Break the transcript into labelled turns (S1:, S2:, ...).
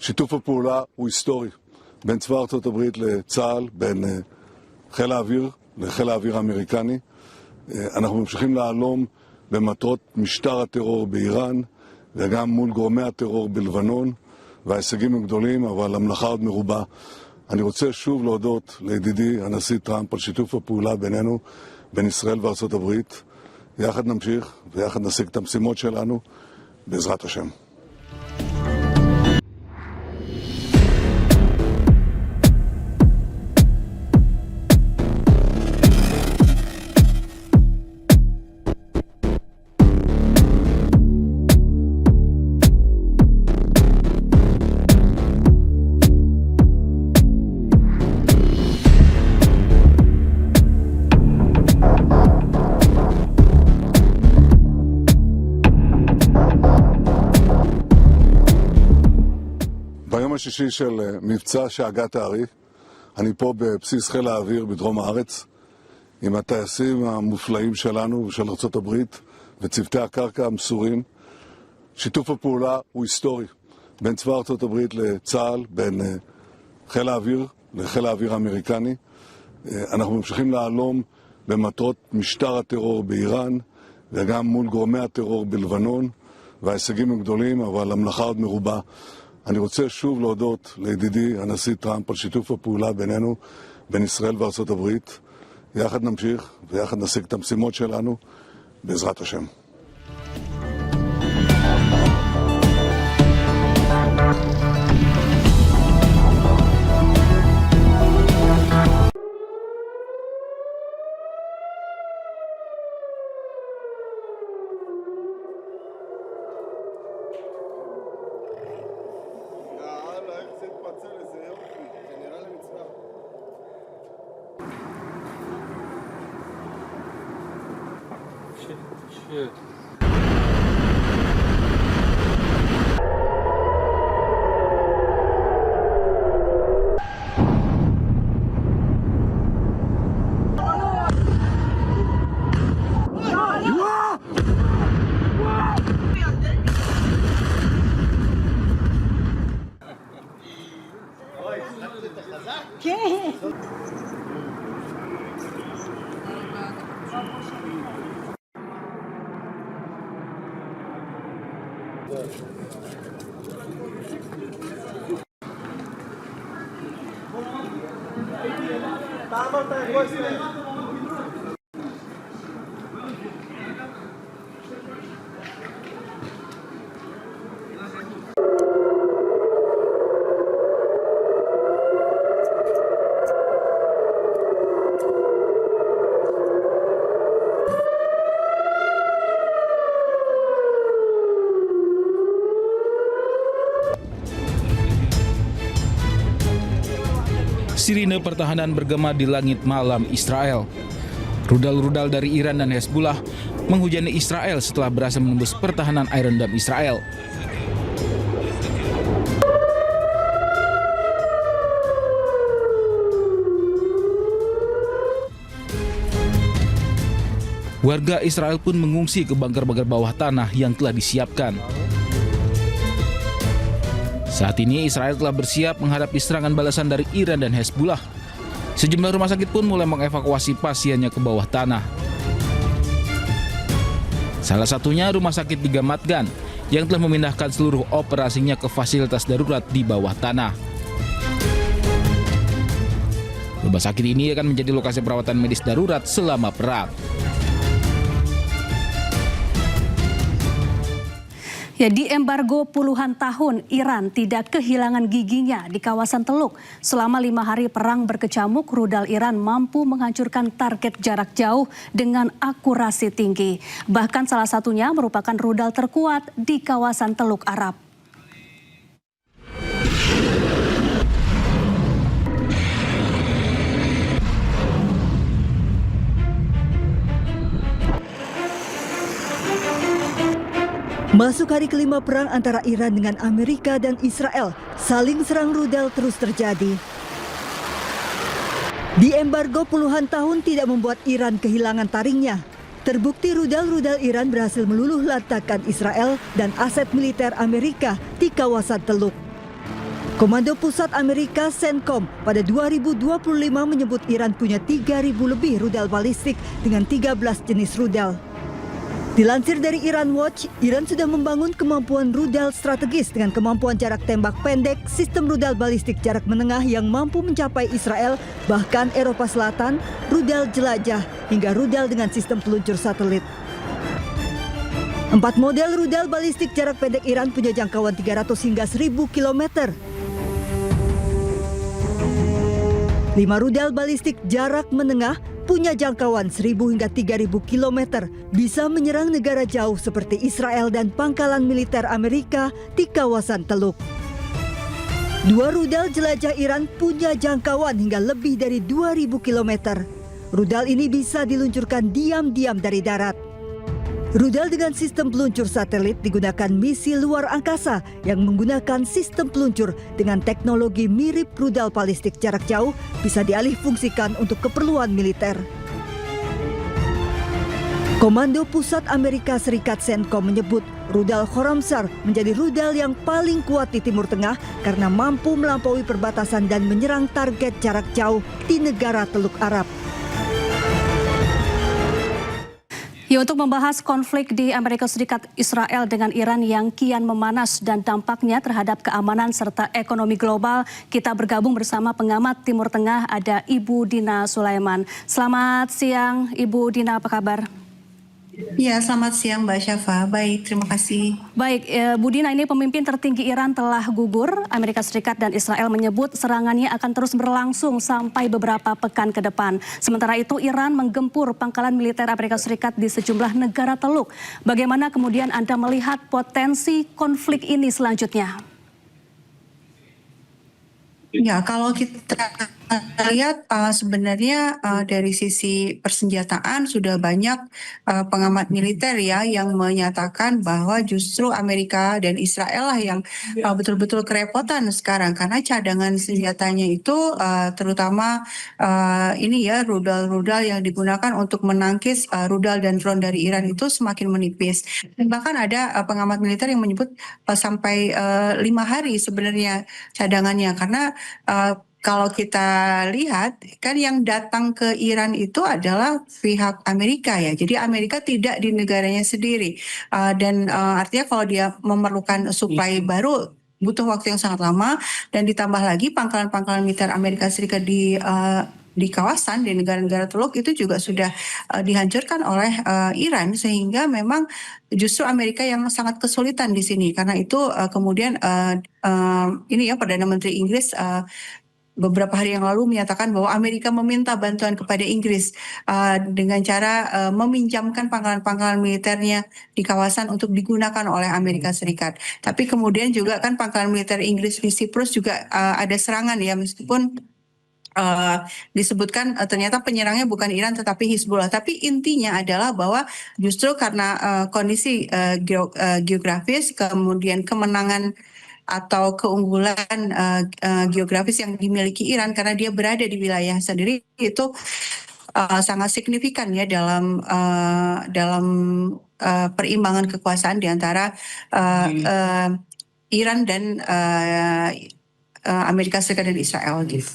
S1: שיתוף הפעולה הוא היסטורי בין צבא ארצות הברית לצה"ל, בין חיל האוויר לחיל האוויר האמריקני. אנחנו ממשיכים להלום במטרות משטר הטרור באיראן וגם מול גורמי הטרור בלבנון, וההישגים הם גדולים, אבל המלאכה עוד מרובה. אני רוצה שוב להודות לידידי הנשיא טראמפ על שיתוף הפעולה בינינו, בין ישראל וארצות הברית. יחד נמשיך ויחד נשיג את המשימות שלנו בעזרת השם. ביום השישי של מבצע שאגת הארי, אני פה בבסיס חיל האוויר בדרום הארץ, עם הטייסים המופלאים שלנו ושל ארצות הברית וצוותי הקרקע המסורים. שיתוף הפעולה הוא היסטורי בין צבא ארצות הברית לצה"ל, בין חיל האוויר לחיל האוויר האמריקני. אנחנו ממשיכים להלום במטרות משטר הטרור באיראן וגם מול גורמי הטרור בלבנון, וההישגים הם גדולים, אבל המלאכה עוד מרובה. אני רוצה שוב להודות לידידי הנשיא טראמפ על שיתוף הפעולה בינינו, בין ישראל וארצות הברית. יחד נמשיך ויחד נשיג את המשימות שלנו בעזרת השם.
S2: Shit.
S3: Sirine pertahanan bergema di langit malam Israel. Rudal-rudal dari Iran dan Hezbollah menghujani Israel setelah berhasil menembus pertahanan Iron Dome Israel. Warga Israel pun mengungsi ke bunker-bunker bawah tanah yang telah disiapkan. Saat ini Israel telah bersiap menghadapi serangan balasan dari Iran dan Hezbollah. Sejumlah rumah sakit pun mulai mengevakuasi pasiennya ke bawah tanah. Salah satunya Rumah Sakit di Ramat Gan yang telah memindahkan seluruh operasinya ke fasilitas darurat di bawah tanah. Rumah sakit ini akan menjadi lokasi perawatan medis darurat selama perang.
S4: Ya, di embargo puluhan tahun, Iran tidak kehilangan giginya di kawasan Teluk. Selama 5 hari perang berkecamuk, rudal Iran mampu menghancurkan target jarak jauh dengan akurasi tinggi. Bahkan salah satunya merupakan rudal terkuat di kawasan Teluk Arab.
S5: Masuk hari kelima perang antara Iran dengan Amerika dan Israel, saling serang rudal terus terjadi. Di embargo puluhan tahun tidak membuat Iran kehilangan taringnya. Terbukti rudal-rudal Iran berhasil meluluh lantakkan Israel dan aset militer Amerika di kawasan Teluk. Komando Pusat Amerika CENTCOM pada 2025 menyebut Iran punya 3.000 lebih rudal balistik dengan 13 jenis rudal. Dilansir dari Iran Watch, Iran sudah membangun kemampuan rudal strategis dengan kemampuan jarak tembak pendek, sistem rudal balistik jarak menengah yang mampu mencapai Israel, bahkan Eropa Selatan, rudal jelajah, hingga rudal dengan sistem peluncur satelit. 4 model rudal balistik jarak pendek Iran punya jangkauan 300 hingga 1.000 km. 5 rudal balistik jarak menengah punya jangkauan 1.000 hingga 3.000 km, bisa menyerang negara jauh seperti Israel dan pangkalan militer Amerika di kawasan Teluk. 2 rudal jelajah Iran punya jangkauan hingga lebih dari 2.000 km. Rudal ini bisa diluncurkan diam-diam dari darat. Rudal dengan sistem peluncur satelit digunakan misi luar angkasa yang menggunakan sistem peluncur dengan teknologi mirip rudal balistik jarak jauh bisa dialihfungsikan untuk keperluan militer. Komando Pusat Amerika Serikat CENTCOM menyebut rudal Khorramshahr menjadi rudal yang paling kuat di Timur Tengah karena mampu melampaui perbatasan dan menyerang target jarak jauh di negara Teluk Arab.
S4: Ya, untuk membahas konflik di Amerika Serikat Israel dengan Iran yang kian memanas dan dampaknya terhadap keamanan serta ekonomi global, kita bergabung bersama pengamat Timur Tengah, ada Ibu Dina Sulaiman. Selamat siang Ibu Dina, apa kabar?
S2: Ya, selamat siang Mbak Syafa. Baik, terima kasih.
S4: Baik, Bu Dina, ini pemimpin tertinggi Iran telah gugur. Amerika Serikat dan Israel menyebut serangannya akan terus berlangsung sampai beberapa pekan ke depan. Sementara itu Iran menggempur pangkalan militer Amerika Serikat di sejumlah negara Teluk. Bagaimana kemudian Anda melihat potensi konflik ini selanjutnya?
S2: Ya, kalau kita lihat sebenarnya dari sisi persenjataan sudah banyak pengamat militer ya yang menyatakan bahwa justru Amerika dan Israel lah yang betul-betul kerepotan sekarang karena cadangan senjatanya itu terutama ini ya rudal-rudal yang digunakan untuk menangkis rudal dan drone dari Iran itu semakin menipis. Dan bahkan ada pengamat militer yang menyebut sampai 5 hari sebenarnya cadangannya karena kalau kita lihat kan yang datang ke Iran itu adalah pihak Amerika ya. Jadi Amerika tidak di negaranya sendiri dan artinya kalau dia memerlukan suplai baru butuh waktu yang sangat lama dan ditambah lagi pangkalan-pangkalan militer Amerika Serikat di kawasan di negara-negara Teluk itu juga sudah dihancurkan oleh Iran sehingga memang justru Amerika yang sangat kesulitan di sini karena itu kemudian ini ya Perdana Menteri Inggris beberapa hari yang lalu menyatakan bahwa Amerika meminta bantuan kepada Inggris dengan cara meminjamkan pangkalan-pangkalan militernya di kawasan untuk digunakan oleh Amerika Serikat. Tapi kemudian juga kan pangkalan militer Inggris di Siprus juga ada serangan ya meskipun disebutkan ternyata penyerangnya bukan Iran tetapi Hizbullah. Tapi intinya adalah bahwa justru karena kondisi geografis kemudian kemenangan atau keunggulan geografis yang dimiliki Iran karena dia berada di wilayah sendiri itu sangat signifikan ya dalam perimbangan kekuasaan di antara Iran dan Amerika Serikat dan Israel gitu.